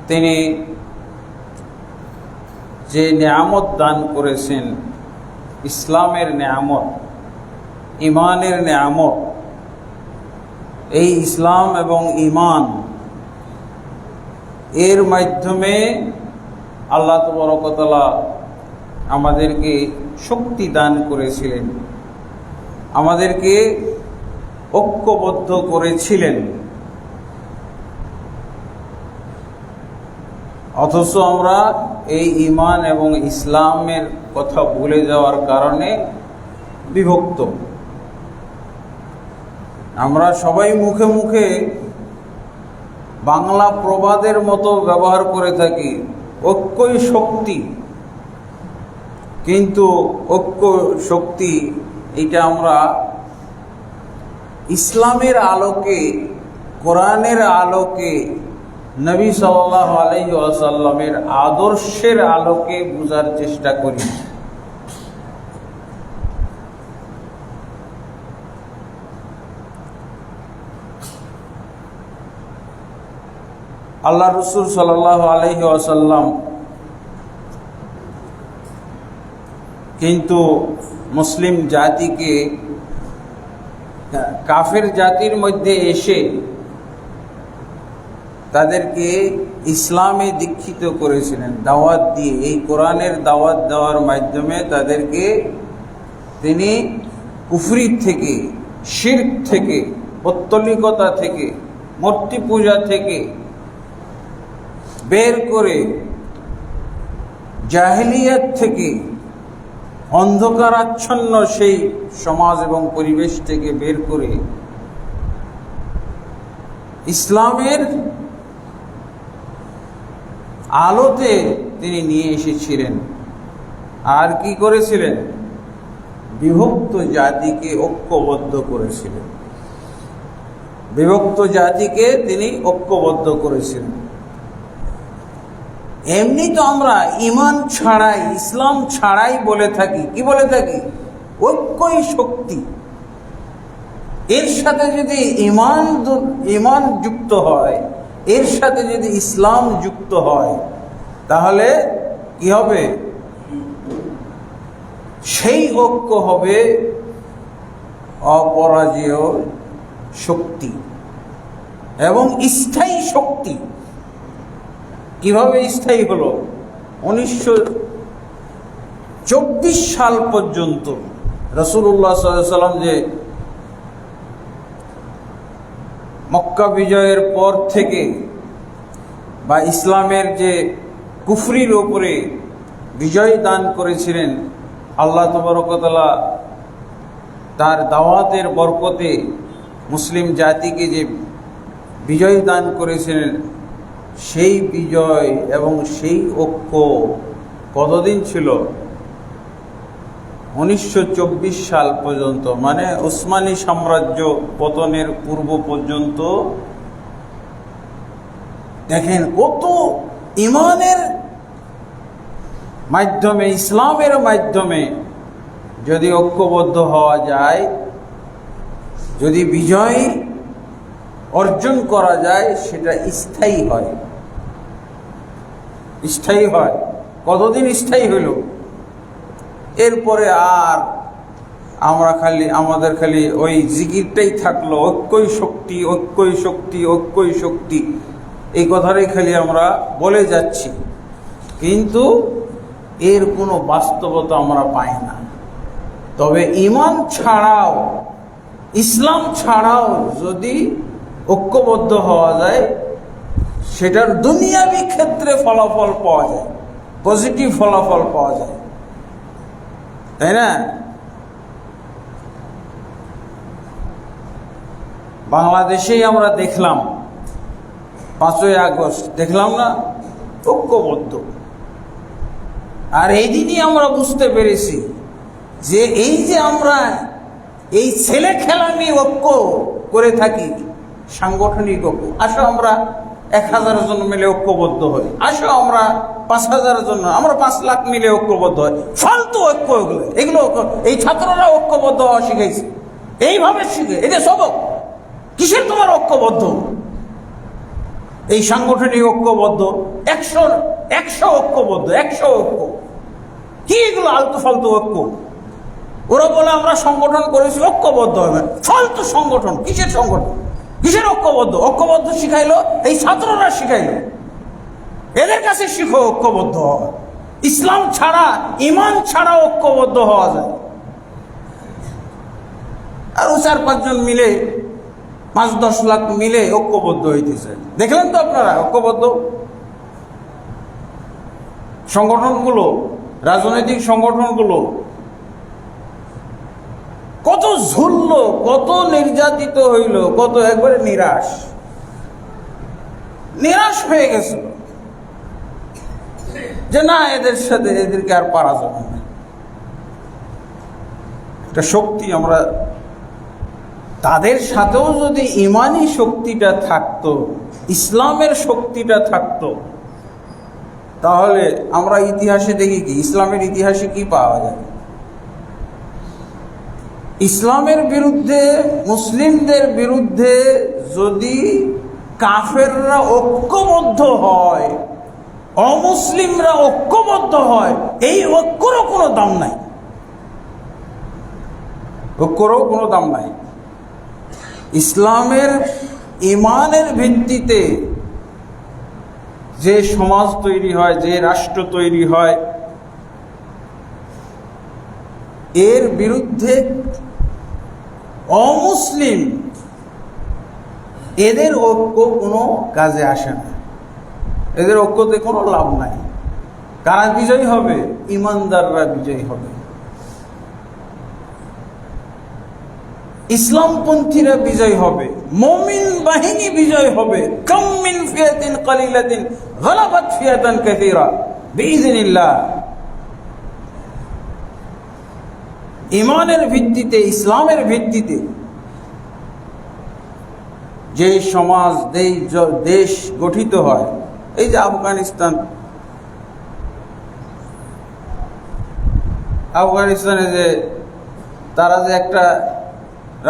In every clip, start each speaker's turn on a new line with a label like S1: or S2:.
S1: তিনি যে নেয়ামত দান করেছেন, ইসলামের নেয়ামত, ঈমানের নেয়ামত, এই ইসলাম এবং ঈমান এর মাধ্যমে আল্লাহ তাবারক ওয়া তাআলা আমাদেরকে শক্তি দান করেছিলেন, আমাদেরকে ঐক্যবদ্ধ করেছিলেন। অথচ আমরা এই ঈমান এবং ইসলামের কথা ভুলে যাওয়ার কারণে বিভক্ত। আমরা সবাই মুখে মুখে বাংলা প্রবাদের মতো ব্যবহার করে থাকি, ঐক্যই শক্তি। কিন্তু ঐক্য শক্তি এটা আমরা ইসলামের আলোকে, কোরআনের আলোকে, নবী সাল্লাল্লাহু আলাইহি ওয়াসাল্লামের আদর্শের আলোকে বোঝার চেষ্টা করি। আল্লাহ রাসূল সাল্লাল্লাহু আলাইহি ওয়াসাল্লাম কিন্তু মুসলিম জাতিকে কাফের জাতির মধ্যে এসে তাদেরকে ইসলামে দীক্ষিত করেছিলেন দাওয়াত দিয়ে। এই কোরআনের দাওয়াত দেওয়ার মাধ্যমে তাদেরকে তিনি কুফরি থেকে, শিরক থেকে, পৌত্তলিকতা থেকে, মূর্তি পূজা থেকে বের করে, জাহেলিয়াত থেকে, অন্ধকারাচ্ছন্ন সেই সমাজ এবং পরিবেশ থেকে বের করে ইসলামের আলোতে তিনি নিয়ে এসেছিলেন। আর কি করেছিলেন? বিভক্ত জাতিকে ঐক্যবদ্ধ করেছিলেন। বিভক্ত জাতিকে তিনি ঐক্যবদ্ধ করেছিলেন। এমনি তো আমরা ঈমান ছাড়াই, ইসলাম ছাড়াই বলে থাকি, কি বলে থাকি? ঐক্যই শক্তি। এর সাথে যদি ঈমান যুক্ত হয়, এর সাথে যদি ইসলাম যুক্ত হয়, তাহলে কি হবে? সেই ঐক্য হবে অপরাজেয় শক্তি এবং স্থায়ী শক্তি। কিভাবে স্থায়ী হলো? 1924 সাল পর্যন্ত রাসূলুল্লাহ সাল্লাল্লাহু আলাইহি ওয়াসাল্লাম যে মক্কা বিজয়ের পর থেকে, বা ইসলামের যে কুফরির উপরে বিজয় দান করেছিলেন, আল্লাহ তাবারক ওয়া তাআলা তার দাওয়াতের বরকতে মুসলিম জাতিকে যে বিজয় দান করেছিলেন, সেই বিজয় এবং সেই ঐক্য কতদিন ছিল? 1924 সাল পর্যন্ত, মানে উসমানী সাম্রাজ্য পতনের পূর্ব পর্যন্ত। দেখেন কত ঈমানের মাধ্যমে, ইসলামের মাধ্যমে যদি ঐক্যবদ্ধ হওয়া যায়, যদি বিজয় অর্জন করা যায়, সেটা স্থায়ী হয়। স্থায়ী হয়। কতদিন স্থায়ী হইল? এরপরে আর আমাদের খালি ওই জিকিরটাই থাকলো, ঐক্যই শক্তি, ঐক্যই শক্তি, ঐক্যই শক্তি, এই কথাটাই খালি আমরা বলে যাচ্ছি, কিন্তু এর কোনো বাস্তবতা আমরা পাই না। তবে ঈমান ছাড়াও, ইসলাম ছাড়াও যদি ঐক্যবদ্ধ হওয়া যায়, সেটার দুনিয়াবি ক্ষেত্রে ফলাফল পাওয়া যায়, পজিটিভ ফলাফল পাওয়া যায়, তাই না? বাংলাদেশেই আমরা দেখলাম 5ই আগস্ট, দেখলাম না? ঐক্যবদ্ধ। আর এই দিনই আমরা বুঝতে পেরেছি যে এই যে আমরা এই ছেলে খেলামি ঐক্য করে থাকি, সাংগঠনিক ঐক্য, আসো আমরা 1000 জন মিলে ঐক্যবদ্ধ হই, আসো আমরা 5000 জন, আমরা 5 লাখ মিলে ঐক্যবদ্ধ হয়। ফালতু ঐক্য এগুলো এই ছাত্ররা ঐক্যবদ্ধ হওয়া শিখেছে, এইভাবে শিখে। এটা সবক। কিসের তোমার ঐক্যবদ্ধ? এই সাংগঠনিক ঐক্যবদ্ধ, 100 ঐক্যবদ্ধ, 100 ঐক্য। কি এগুলো আলতু ফালতু ঐক্য? ওরা বলে আমরা সংগঠন করেছি, ঐক্যবদ্ধ হবে। ফালতু সংগঠন, কিসের সংগঠন, কিসের ঐক্যবদ্ধ? ঐক্যবদ্ধ শিখাইলো এই ছাত্ররা, শিখাইলো। এদের কাছে শিখো ঐক্যবদ্ধ হওয়া। ইসলাম ছাড়া, ইমান ছাড়া ঐক্যবদ্ধ হওয়া যায়। আর 4-5 জন মিলে, 5-10 লাখ মিলে ঐক্যবদ্ধ হইতেছে। দেখলেন তো আপনারা ঐক্যবদ্ধ সংগঠনগুলো, রাজনৈতিক সংগঠনগুলো কত ঝুলল, কত নির্যাতিত হইল, কত একবারে নিরাশ হয়ে গেছিল যে না, এদের সাথে এদেরকে আর পারা যাবে না। একটা শক্তি, আমরা তাদের সাথেও যদি ইমানি শক্তিটা থাকতো, ইসলামের শক্তিটা থাকতো, তাহলে আমরা ইতিহাসে দেখি কি, ইসলামের ইতিহাসে কি পাওয়া যায়? ইসলামের বিরুদ্ধে, মুসলিমদের বিরুদ্ধে যদি কাফেররা ঐক্যবদ্ধ হয়, অমুসলিমরা ঐক্যবদ্ধ হয়, এই ঐক্যরও কোনো দাম নাই, ঐক্যরও কোনো দাম নাই। ইসলামের ইমানের ভিত্তিতে যে সমাজ তৈরি হয়, যে রাষ্ট্র তৈরি হয়, এর বিরুদ্ধে অমুসলিম, এদের ঐক্য কোনো কাজে আসে না, এদের ঐক্যতে কোনো লাভ নাই। কারা বিজয়ী হবে? ইমানদাররা বিজয়ী হবে, ইসলামপন্থীরা বিজয় হবে, মুমিন বাহিনী বিজয় হবে। কাম মিন ফিয়াতিন কালিলাতিন গালাবাত ফিয়াতান কাসীরা বিইذنিল্লাহ। ইমানের ভিত্তিতে, ইসলামের ভিত্তিতে যে সমাজ, দেশ গঠিত হয়, এই যে আফগানিস্তানে যে তারা যে একটা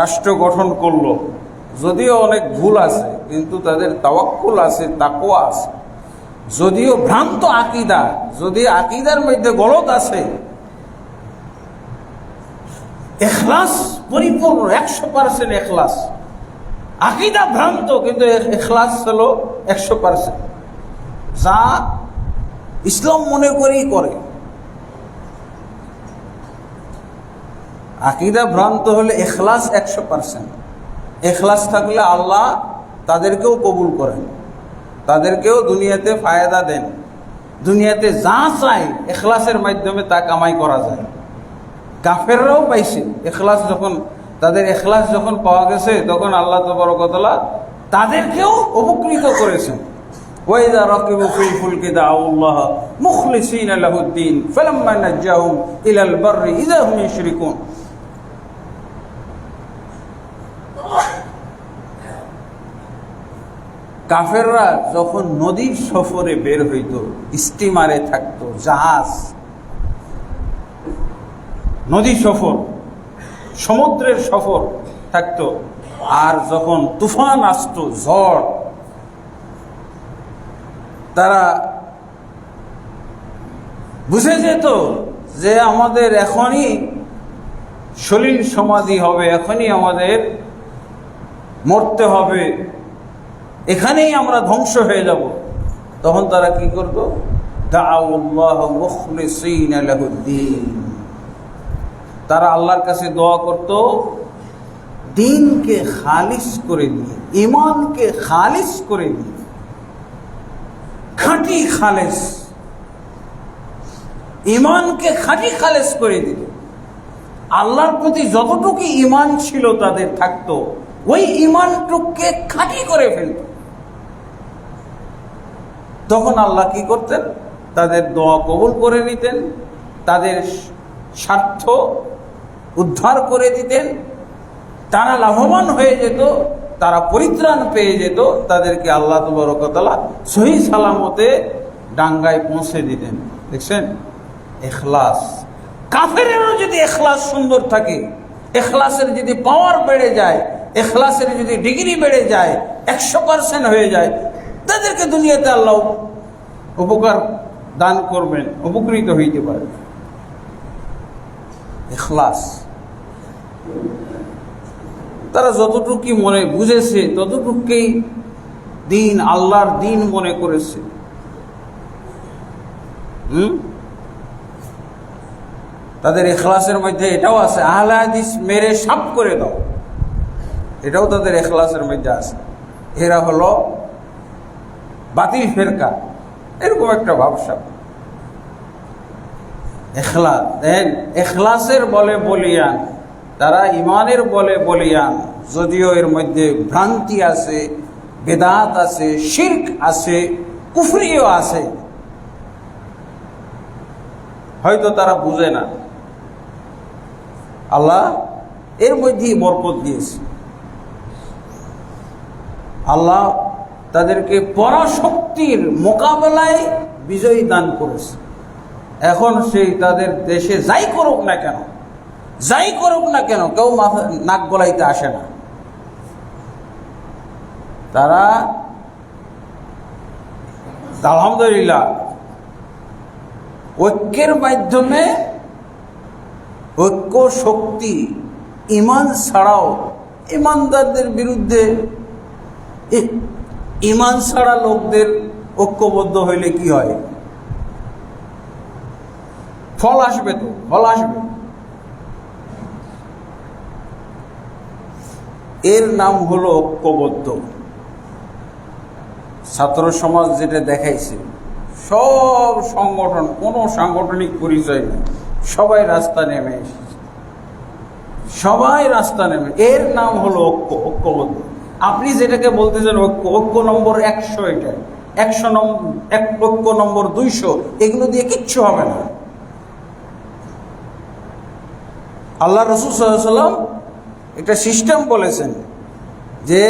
S1: রাষ্ট্র গঠন করলো, যদিও অনেক ভুল আছে, কিন্তু তাদের তাওয়াক্কুল আছে, তাকওয়া আছে। যদিও ভ্রান্ত আকীদা, যদি আকীদার মধ্যে গলদ আছে, ইখলাস পরিপূর্ণ, 100% ইখলাস। আকীদা ভ্রান্ত, কিন্তু ইখলাস হলো 100%, যা ইসলাম মনে করেই করে। আকীদা ভ্রান্ত হলে ইখলাস 100%। ইখলাস থাকলে আল্লাহ তাদেরকেও কবুল করেন, তাদেরকেও দুনিয়াতে ফায়দা দেন। দুনিয়াতে যা চাই ইখলাসের মাধ্যমে তা কামাই করা যায়। কাফেররাও পাইছে ইখলাস, যখন তাদের ইখলাস যখন পাওয়া গেছে, তখন আল্লাহ তাবারক ওয়া তাআলা তাদেরকেও উপকৃত করেছেন। ওয়াইযা রাকিবু ফিল ফুলকি দাউল্লাহ মুখলিসিনা লাহুদ্দিন ফালাম্মা নাজ্জাহুম ইলাল বাররি ইযা হুম ইউশরিকুন। কাফেররা যখন নদীর সফরে বের হইত, স্টিমারে থাকতো, জাহাজ, নদী সফর, সমুদ্রের সফর থাকতো, আর যখন তুফান আসতো, ঝড়, তারা বুঝে যেত যে আমাদের এখনই সলিল সমাধি হবে, এখনই আমাদের মরতে হবে, এখানেই আমরা ধ্বংস হয়ে যাব। তখন তারা কি করতো? দাউল্লাহ মুখলিসিনা লাহুদ্দিন, তারা আল্লাহর কাছে দোয়া করত, দিনকে খালিস করে দিয়ে, ইমানকে খালিস করে দিয়ে, খাঁটি খালেস, ইমানকে খাঁটি খালেস করে দিত। আল্লাহর প্রতি যতটুকু ইমান ছিল তাদের থাকতো, ওই ইমানটুককে খাঁটি করে ফেলত। তখন আল্লাহ কি করতেন? তাদের দোয়া কবুল করে নিতেন, তাদের স্বার্থ উদ্ধার করে দিতেন, তারা লাভবান হয়ে যেত, তারা পরিত্রাণ পেয়ে যেত, তাদেরকে আল্লাহ তাবারক ওয়া তাআলা সহি সালামতে ডাঙ্গায় পৌঁছে দিতেন। দেখছেন ইখলাস। কাফেরেরও যদি ইখলাস সুন্দর থাকে, ইখলাসের যদি পাওয়ার বেড়ে যায়, ইখলাসের যদি ডিগ্রি বেড়ে যায়, 100% হয়ে যায়, তাদেরকে দুনিয়াতে আল্লাহ উপকার দান করবেন, উপকৃত হইতে পারে। ইখলাস, তারা যতটুকু মনে বুঝেছে ততটুকুই দিন, আল্লাহর দিন মনে করেছে। তাদের ইখলাসের মধ্যে এটাও আছে, আহলে হাদিস মেরে সাফ করে দাও, এটাও তাদের ইখলাসের মধ্যে আছে। এরা হলো বাতিল ফেরকা, এরকম একটা ভাবসা। ইখলাস, ইখলাসের বলে বলিয়ান, তারা ইমানের বলে বলিয়ান, যদিও এর মধ্যে ভ্রান্তি আছে, বেদাত আছে, শিরক আছে, কুফরিও আছে, হয়তো তারা বুঝে না। আল্লাহ এর মধ্যেই বরকত দিয়েছে। আল্লাহ তাদেরকে পরাশক্তির মোকাবেলায় বিজয়ী দান করেছে। এখন সেই তাদের দেশে যাই করুক না কেন, যাই করুক না কেন, কেউ নাক গলাইতে আসে না। তারা আলহামদুলিল্লাহ ঐক্যের মাধ্যমে, ঐক্য শক্তি, ইমান ছাড়াও, ইমানদারদের বিরুদ্ধে, ইমান ছাড়া লোকদের ঐক্যবদ্ধ হইলে কি হয়? ফল আসবে, তো ফল আসবে। এর নাম হলো ঐক্যবদ্ধ। ছাত্র সমাজ যেটা দেখাইছে, সব সংগঠন, কোনো সাংগঠনিক পরিচয় নেই, সবাই রাস্তা নেমে এসেছে, সবাই রাস্তা নেমে, এর নাম হলো ঐক্য, ঐক্যবদ্ধ। আপনি যেটাকে বলতেছেন ঐক্য, ঐক্য নম্বর 100, এটা 100 নম্বর, ঐক্য নম্বর 200, এগুলো দিয়ে কিচ্ছু হবে না। আল্লাহ রাসূল সাল্লাল্লাহু আলাইহি ওয়াসাল্লাম একটা সিস্টেম বলেছেন যে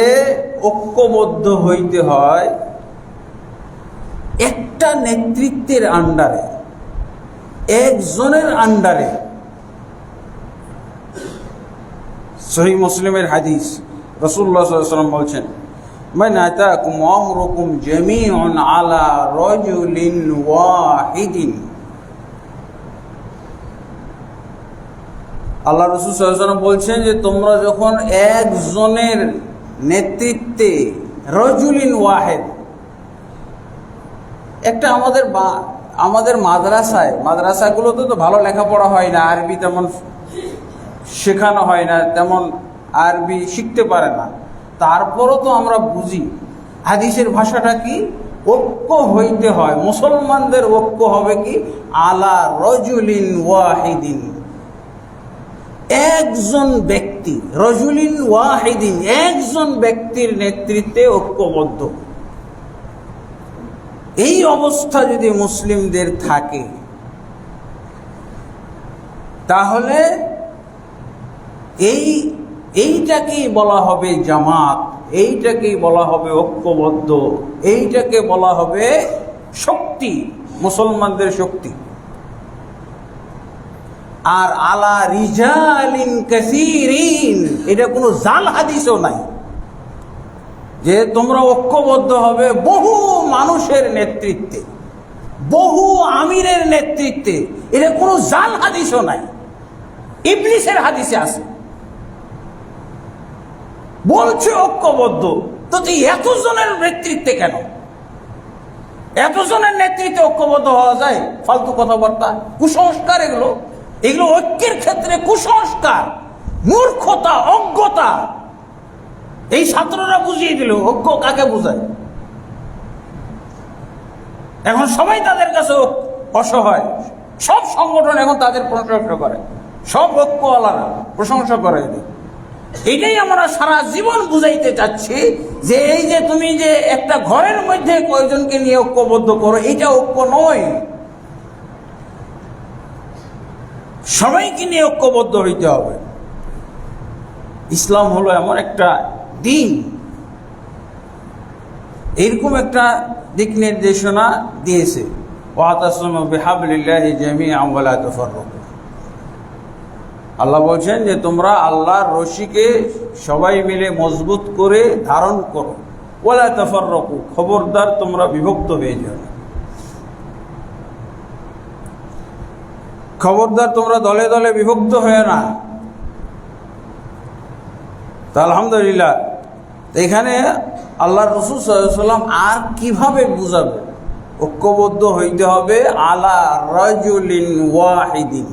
S1: ঐক্যবদ্ধ হইতে হয় একটা নেতৃত্বের আন্ডারে, একজনের আন্ডারে। সহিহ মুসলিমের হাদিস, রাসূলুল্লাহ সাল্লাল্লাহু আলাইহি ওয়াসাল্লাম বলছেন, মান আতাকুম আমরুকুম জামিউন আলা রাজুলিন ওয়াহিদিন। আল্লাহ রাসূল সাল্লাল্লাহু আলাইহি ওয়াসাল্লাম বলছেন যে তোমরা যখন একজনের নেতৃত্বে, রাজুলিন ওয়াহিদ, একটা আমাদের মাদ্রাসাগুলোতে তো ভালো লেখাপড়া হয় না, আরবি তেমন শেখানো হয় না, তেমন আরবি শিখতে পারে না, তারপরও তো আমরা বুঝি হাদিসের ভাষাটা কি? ঐক্য হইতে হয়। মুসলমানদের ঐক্য হবে কি? আলা রাজুলিন ওয়াহিদিন, একজন ব্যক্তি, রাজুলিন ওয়াহিদিন, একজন ব্যক্তির নেতৃত্বে ঐক্যবদ্ধ। এই অবস্থা যদি মুসলিমদের থাকে, তাহলে এইটাকেই বলা হবে জামাত, এইটাকেই বলা হবে ঐক্যবদ্ধ, এইটাকে বলা হবে শক্তি, মুসলমানদের শক্তি। আর আলা রিজালিন কাসীরিন, এটা কোনো জাল হাদিসও নাই যে তোমরা ঐক্যবদ্ধ হবে বহু মানুষের নেতৃত্বে, বহু আমিরের নেতৃত্বে, এটা কোনো জাল হাদিসও নাই। ইবলিসের হাদিসে আছে, বলছে ঐক্যবদ্ধ, তো তুই এতজনের নেতৃত্বে কেন? এতজনের নেতৃত্বে ঐক্যবদ্ধ হওয়া যায়? ফালতু কথাবার্তা, কুসংস্কার এগুলো, এগুলো ঐক্যের ক্ষেত্রে কুসংস্কার, মূর্খতা, অজ্ঞতা। এই ছাত্ররা বুঝিয়ে দিল ঐক্য কাকে বোঝায়। এখন সবাই তাদের কাছে অসহায়, সব সংগঠন এখন তাদের প্রশংসা করে, সব ঐক্যওয়ালারা প্রশংসা করে। এটাই আমরা সারা জীবন বুঝাইতে চাচ্ছি যে এই যে তুমি যে একটা ঘরের মধ্যে কয়জনকে নিয়ে ঐক্যবদ্ধ করো, এটা ঐক্য নয়। সবাইকে নিয়ে ঐক্যবদ্ধ হইতে হবে। ইসলাম হলো এমন একটা দিন, এরকম একটা দিক নির্দেশনা দিয়েছে, ওয়াতাসিমু বিহাবলিল্লাহি জামিআন ওয়া লা তাফাররাকু। আল্লাহ বলছেন যে তোমরা আল্লাহর রশিকে সবাই মিলে মজবুত করে ধারণ করো। ওয়ালা তাফাররাকু, খবরদার তোমরা বিভক্ত হয়ে যাও না, খবরদার তোমরা দলে দলে বিভক্ত হয়ে না। তা আলহামদুলিল্লাহ, এখানে আল্লাহ রাসূল সাল্লাল্লাহু আলাইহি ওয়াসাল্লাম আর কিভাবে বুঝাবে? ঐক্যবদ্ধ হইতে হবে আলা রাজুলিন ওয়াহিদিন,